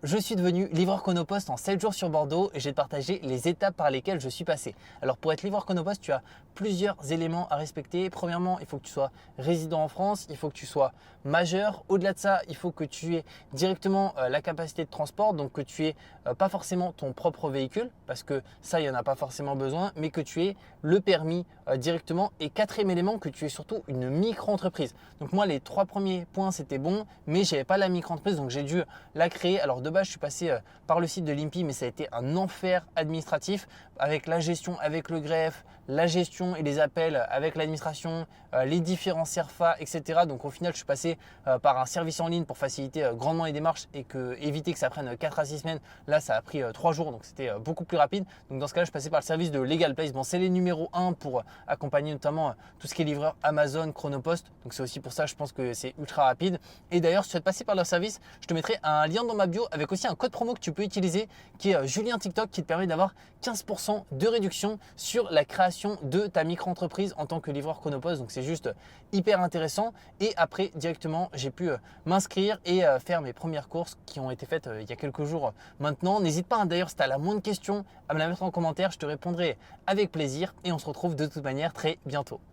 Je suis devenu livreur Chronopost en 7 jours sur Bordeaux et je vais te partager les étapes par lesquelles je suis passé. Alors pour être livreur Chronopost, tu as plusieurs éléments à respecter. Premièrement, il faut que tu sois résident en France, il faut que tu sois majeur. Au-delà de ça, il faut que tu aies directement la capacité de transport, donc que tu aies pas forcément ton propre véhicule, parce que ça, il n'y en a pas forcément besoin, mais que tu aies le permis directement. Et quatrième élément, que tu aies surtout une micro-entreprise. Donc moi, les 3 premiers points, c'était bon, mais je n'avais pas la micro-entreprise, donc j'ai dû la créer. Alors de base, je suis passé par le site de l'INPI, mais ça a été un enfer administratif avec la gestion, avec le greffe, la gestion et les appels avec l'administration, les différents CERFA, etc. Donc au final, je suis passé par un service en ligne pour faciliter grandement les démarches et éviter que ça prenne 4 à 6 semaines. Là, ça a pris 3 jours, donc c'était beaucoup plus rapide. Donc dans ce cas-là, je suis passé par le service de Legal Place. Bon, c'est les numéros 1 pour accompagner notamment tout ce qui est livreur Amazon, Chronopost. Donc c'est aussi pour ça, je pense que c'est ultra rapide. Et d'ailleurs, si tu souhaites passer par leur service, je te mettrai un lien dans ma bio avec aussi un code promo que tu peux utiliser qui est Julien TikTok, qui te permet d'avoir 15% de réduction sur la création de ta micro-entreprise en tant que livreur Chronopost. Donc c'est juste hyper intéressant. Et après, directement, j'ai pu m'inscrire et faire mes premières courses qui ont été faites il y a quelques jours maintenant. N'hésite pas d'ailleurs, si tu as la moindre question, à me la mettre en commentaire. Je te répondrai avec plaisir et on se retrouve de toute manière très bientôt.